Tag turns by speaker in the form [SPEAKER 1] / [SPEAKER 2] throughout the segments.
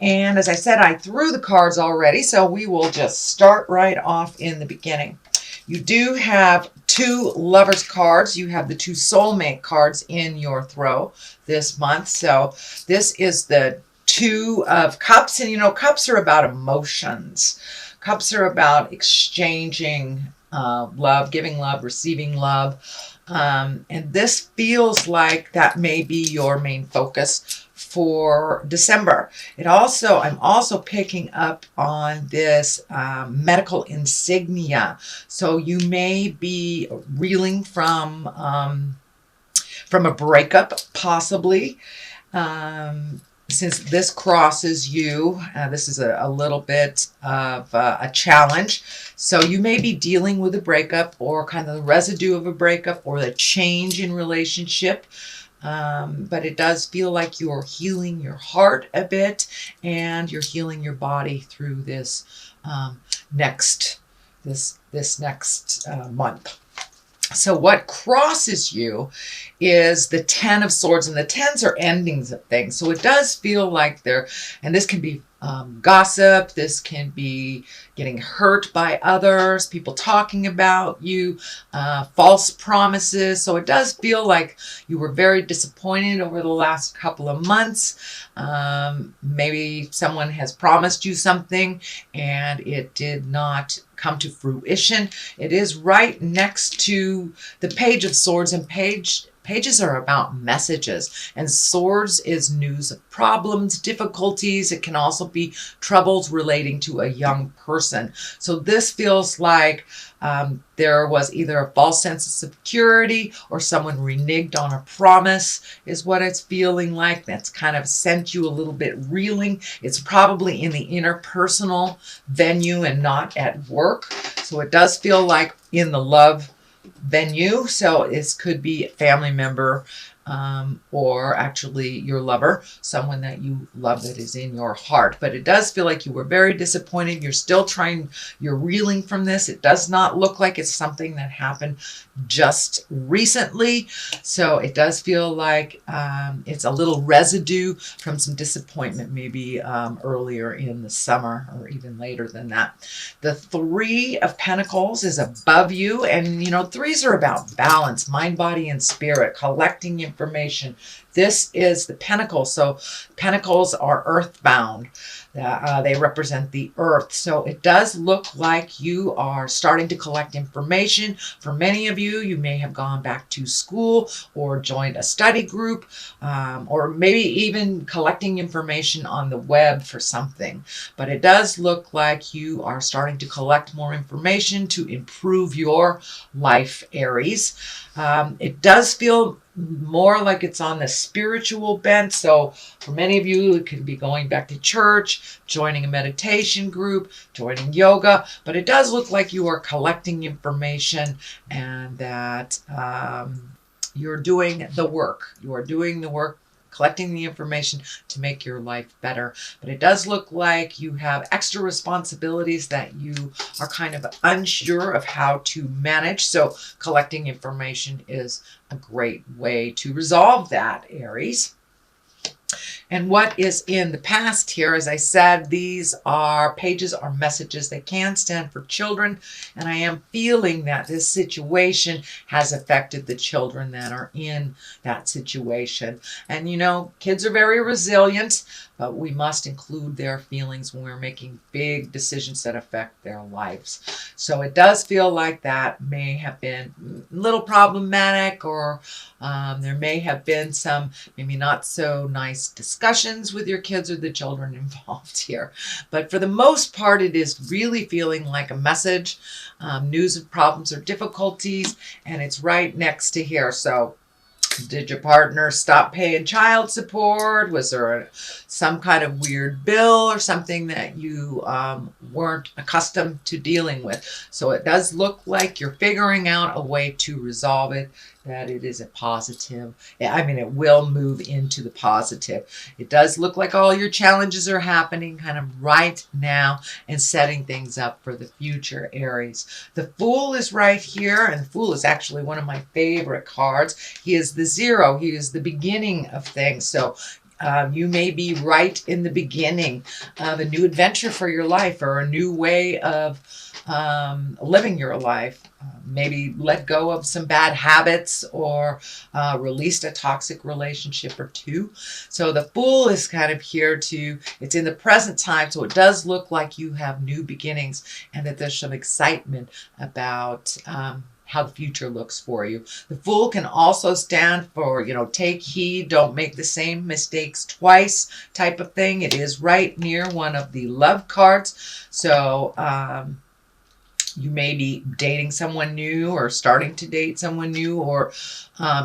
[SPEAKER 1] And as I said, I threw the cards already, so we will just start right off in the beginning. You do have two lovers cards. You have the two soulmate cards in your throw this month. So this is the Two of Cups. And you know, cups are about emotions. Cups are about exchanging love, giving love, receiving love. And this feels like that may be your main focus for December. I'm also picking up on this medical insignia. So you may be reeling from a breakup, possibly. Since this crosses you, this is a little bit of a challenge. So you may be dealing with a breakup or kind of the residue of a breakup or the change in relationship. But it does feel like you're healing your heart a bit and you're healing your body through this next month. So what crosses you is the 10 of Swords, and the 10s are endings of things. So it does feel like and this can be gossip, this can be getting hurt by others, people talking about you, false promises. So it does feel like you were very disappointed over the last couple of months. Maybe someone has promised you something and it did not come to fruition. It is right next to the Page of Swords, and pages are about messages, and swords is news of problems, difficulties. It can also be troubles relating to a young person. So this feels like there was either a false sense of security or someone reneged on a promise is what it's feeling like. That's kind of sent you a little bit reeling. It's probably in the interpersonal venue and not at work. So it does feel like in the love venue. So this could be a family member or actually your lover, someone that you love that is in your heart. But it does feel like you were very disappointed. You're reeling from this. It does not look like it's something that happened just recently. So it does feel like it's a little residue from some disappointment, maybe earlier in the summer or even later than that. The Three of Pentacles is above you. And, you know, threes are about balance, mind, body, and spirit, collecting information. This is the Pentacle. So Pentacles are earthbound. They represent the earth. So it does look like you are starting to collect information. For many of you, you may have gone back to school or joined a study group, or maybe even collecting information on the web for something. But it does look like you are starting to collect more information to improve your life, Aries. It does feel more like it's on the spiritual bent. So for many of you, it could be going back to church, joining a meditation group, joining yoga. But it does look like you are collecting information and that you're doing the work. You are doing the work, collecting the information to make your life better. But it does look like you have extra responsibilities that you are kind of unsure of how to manage. So collecting information is a great way to resolve that, Aries. And what is in the past here, as I said, these are pages or messages. They can stand for children. And I am feeling that this situation has affected the children that are in that situation. And, you know, kids are very resilient, but we must include their feelings when we're making big decisions that affect their lives. So it does feel like that may have been a little problematic, or there may have been some maybe not so nice discussions with your kids or the children involved here. But for the most part, it is really feeling like a message, news of problems or difficulties, and it's right next to here. So did your partner stop paying child support? Was there some kind of weird bill or something that you weren't accustomed to dealing with? So it does look like you're figuring out a way to resolve it, that it is a positive. I mean, it will move into the positive. It does look like all your challenges are happening kind of right now and setting things up for the future, Aries. The Fool is right here, and the Fool is actually one of my favorite cards. He is the zero. He is the beginning of things. So You may be right in the beginning of a new adventure for your life, or a new way of living your life. Maybe let go of some bad habits, or released a toxic relationship or two. So the Fool is kind of here to, it's in the present time, so it does look like you have new beginnings, and that there's some excitement about how the future looks for you. The Fool can also stand for, take heed, don't make the same mistakes twice type of thing. It is right near one of the love cards. So you may be dating someone new, or starting to date someone new, or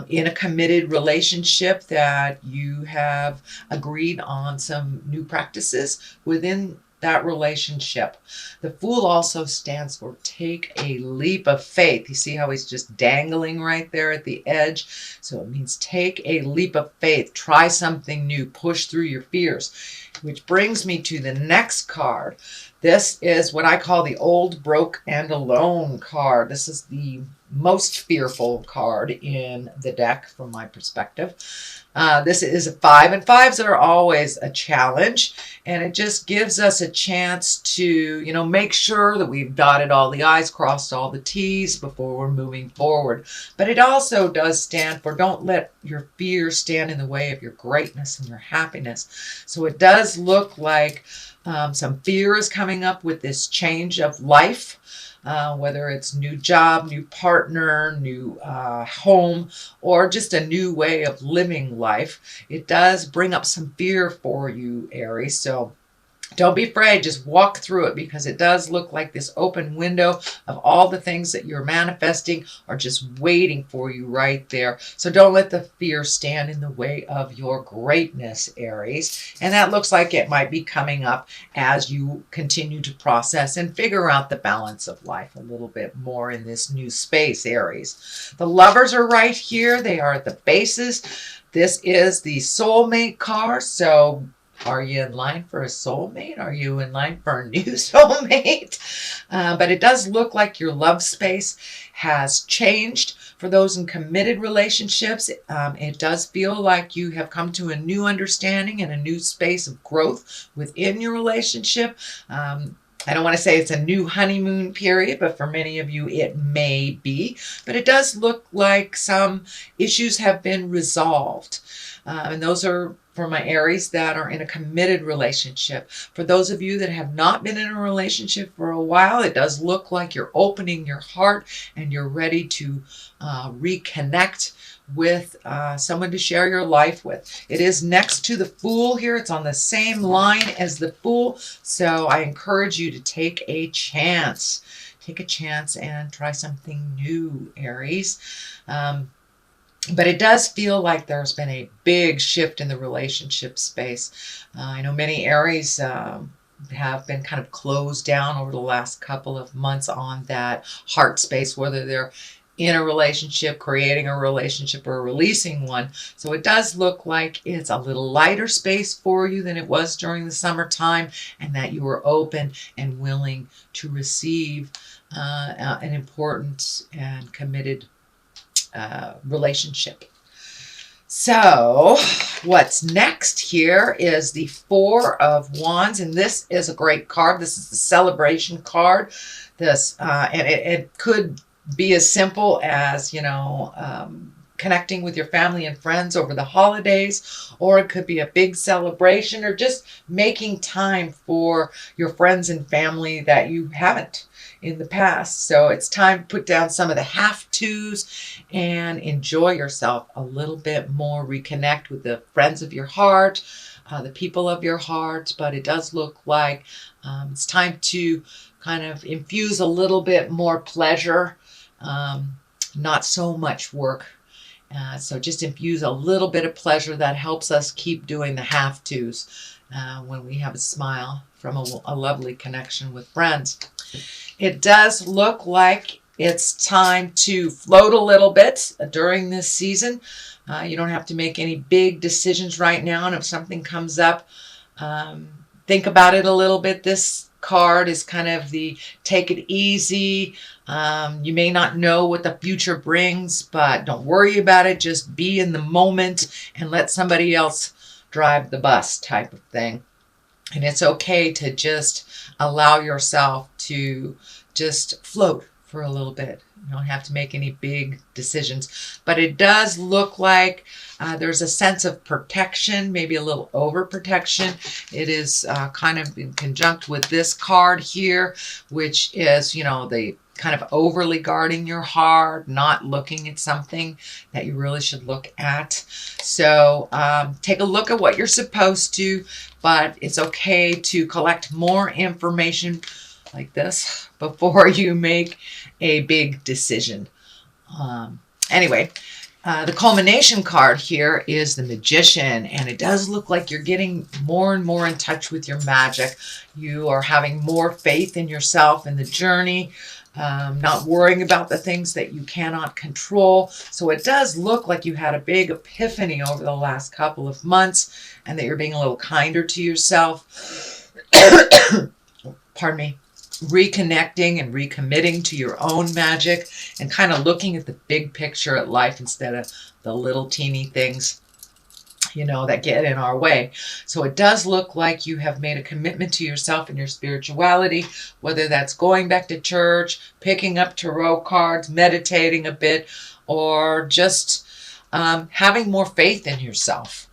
[SPEAKER 1] in a committed relationship that you have agreed on some new practices within that relationship. The Fool also stands for take a leap of faith. You see how he's just dangling right there at the edge? So it means take a leap of faith. Try something new. Push through your fears. Which brings me to the next card. This is what I call the Old, Broke, and Alone card. This is the most fearful card in the deck from my perspective. This is a 5, and 5s are always a challenge, and it just gives us a chance to, make sure that we've dotted all the I's, crossed all the T's before we're moving forward. But it also does stand for don't let your fear stand in the way of your greatness and your happiness. So it does look like some fear is coming up with this change of life. Whether it's new job, new partner, new home, or just a new way of living life. It does bring up some fear for you, Aries. So don't be afraid. Just walk through it, because it does look like this open window of all the things that you're manifesting are just waiting for you right there. So don't let the fear stand in the way of your greatness, Aries. And that looks like it might be coming up as you continue to process and figure out the balance of life a little bit more in this new space, Aries. The Lovers are right here. They are at the bases. This is the soulmate card. So are you in line for a soulmate? Are you in line for a new soulmate? But it does look like your love space has changed. For those in committed relationships, it does feel like you have come to a new understanding and a new space of growth within your relationship. I don't want to say it's a new honeymoon period, but for many of you it may be. But it does look like some issues have been resolved. And those are for my Aries that are in a committed relationship. For those of you that have not been in a relationship for a while, it does look like you're opening your heart and you're ready to reconnect with someone to share your life with. It is next to the Fool here. It's on the same line as the Fool. So I encourage you to take a chance. Take a chance and try something new, Aries. But it does feel like there's been a big shift in the relationship space. I know many Aries have been kind of closed down over the last couple of months on that heart space, whether they're in a relationship, creating a relationship, or releasing one. So it does look like it's a little lighter space for you than it was during the summertime, and that you were open and willing to receive an important and committed relationship. So what's next here is the Four of Wands, and this is a great card. This is the celebration card. This and it could be as simple as connecting with your family and friends over the holidays, or it could be a big celebration, or just making time for your friends and family that you haven't in the past. So it's time to put down some of the have-tos and enjoy yourself a little bit more. Reconnect with the friends of your heart, the people of your heart. But it does look like it's time to kind of infuse a little bit more pleasure, not so much work. So just infuse a little bit of pleasure that helps us keep doing the have-tos when we have a smile from a lovely connection with friends. It does look like it's time to float a little bit during this season. You don't have to make any big decisions right now. And if something comes up, think about it a little bit. This card is kind of the take it easy. You may not know what the future brings, but don't worry about it. Just be in the moment and let somebody else drive the bus type of thing. And it's okay to just allow yourself to just float for a little bit. You don't have to make any big decisions. But it does look like there's a sense of protection, maybe a little overprotection. It is kind of in conjunct with this card here, which is, the kind of overly guarding your heart, not looking at something that you really should look at. So take a look at what you're supposed to, but it's okay to collect more information like this before you make a big decision. Anyway, the culmination card here is the Magician, and it does look like you're getting more and more in touch with your magic. You are having more faith in yourself and the journey, not worrying about the things that you cannot control. So it does look like you had a big epiphany over the last couple of months, and that you're being a little kinder to yourself. Pardon me. Reconnecting and recommitting to your own magic and kind of looking at the big picture at life instead of the little teeny things, that get in our way. So it does look like you have made a commitment to yourself and your spirituality, whether that's going back to church, picking up tarot cards, meditating a bit, or just having more faith in yourself.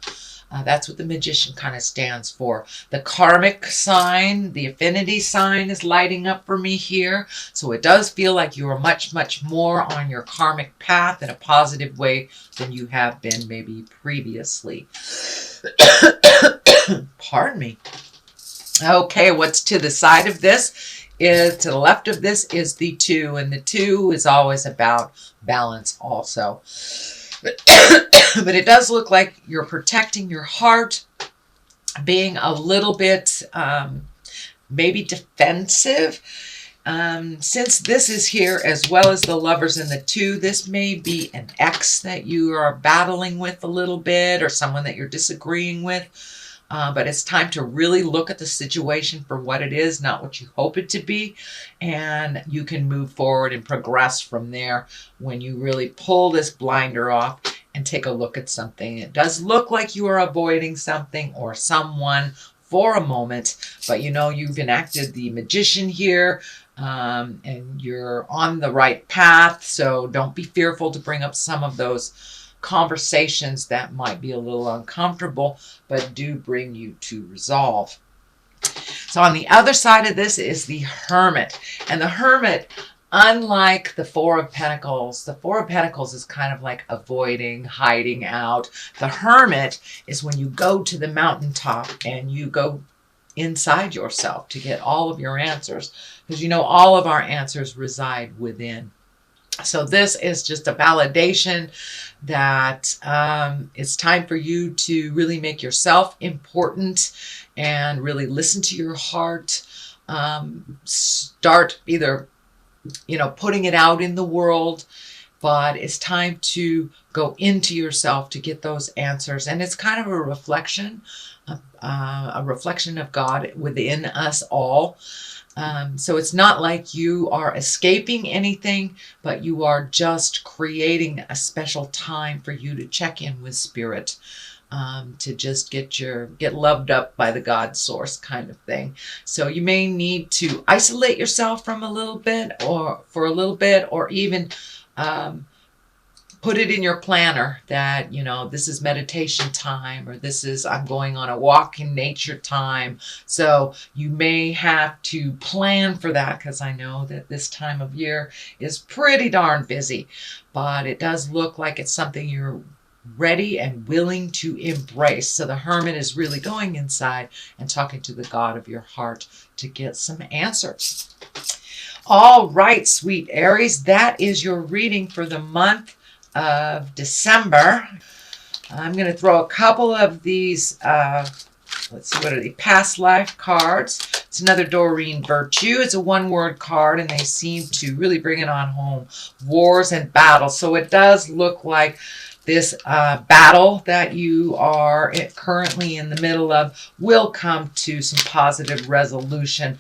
[SPEAKER 1] That's what the Magician kind of stands for. The karmic sign, the affinity sign is lighting up for me here. So it does feel like you are much, much more on your karmic path in a positive way than you have been maybe previously. Pardon me. Okay, what's to the side of this is, to the left of this is the 2, and the 2 is always about balance also. But it does look like you're protecting your heart, being a little bit maybe defensive. Since this is here as well as the Lovers and the 2, this may be an ex that you are battling with a little bit, or someone that you're disagreeing with. But it's time to really look at the situation for what it is, not what you hope it to be. And you can move forward and progress from there when you really pull this blinder off and take a look at something. It does look like you are avoiding something or someone for a moment, but you've enacted the Magician here, and you're on the right path. So don't be fearful to bring up some of those conversations that might be a little uncomfortable, but do bring you to resolve. So on the other side of this is the Hermit. And the Hermit, unlike the Four of Pentacles is kind of like avoiding, hiding out. The Hermit is when you go to the mountaintop and you go inside yourself to get all of your answers, because all of our answers reside within. So this is just a validation that it's time for you to really make yourself important and really listen to your heart. Start either, putting it out in the world, but it's time to go into yourself to get those answers. And it's kind of a reflection of God within us all. So it's not like you are escaping anything, but you are just creating a special time for you to check in with Spirit, to just get loved up by the God source kind of thing. So you may need to isolate yourself for a little bit, or even put it in your planner that, this is meditation time, or this is I'm going on a walk in nature time. So you may have to plan for that, because I know that this time of year is pretty darn busy, but it does look like it's something you're ready and willing to embrace. So the Hermit is really going inside and talking to the God of your heart to get some answers. All right, sweet Aries, that is your reading for the month of December. I'm going to throw a couple of these, let's see, what are they? Past life cards. It's another Doreen Virtue. It's a one-word card, and they seem to really bring it on home. Wars and battles. So it does look like this battle that you are currently in the middle of will come to some positive resolution.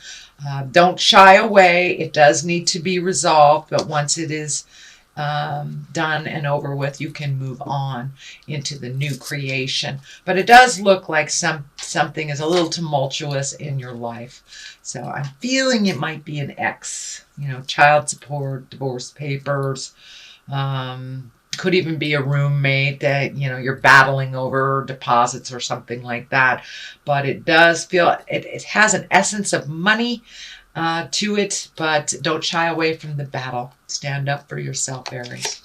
[SPEAKER 1] Don't shy away. It does need to be resolved, but once it is done and over with, you can move on into the new creation. But it does look like something is a little tumultuous in your life. So I'm feeling it might be an ex, child support, divorce papers. Could even be a roommate that you're battling over deposits or something like that. But it does feel it has an essence of money to it, but don't shy away from the battle. Stand up for yourself, Aries.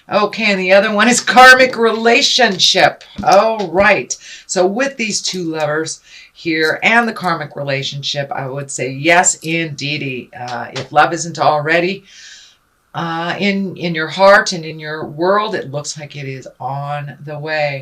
[SPEAKER 1] Okay, and the other one is karmic relationship. All right. So with these two lovers here and the karmic relationship, I would say yes, indeedy. If love isn't already in your heart and in your world, it looks like it is on the way.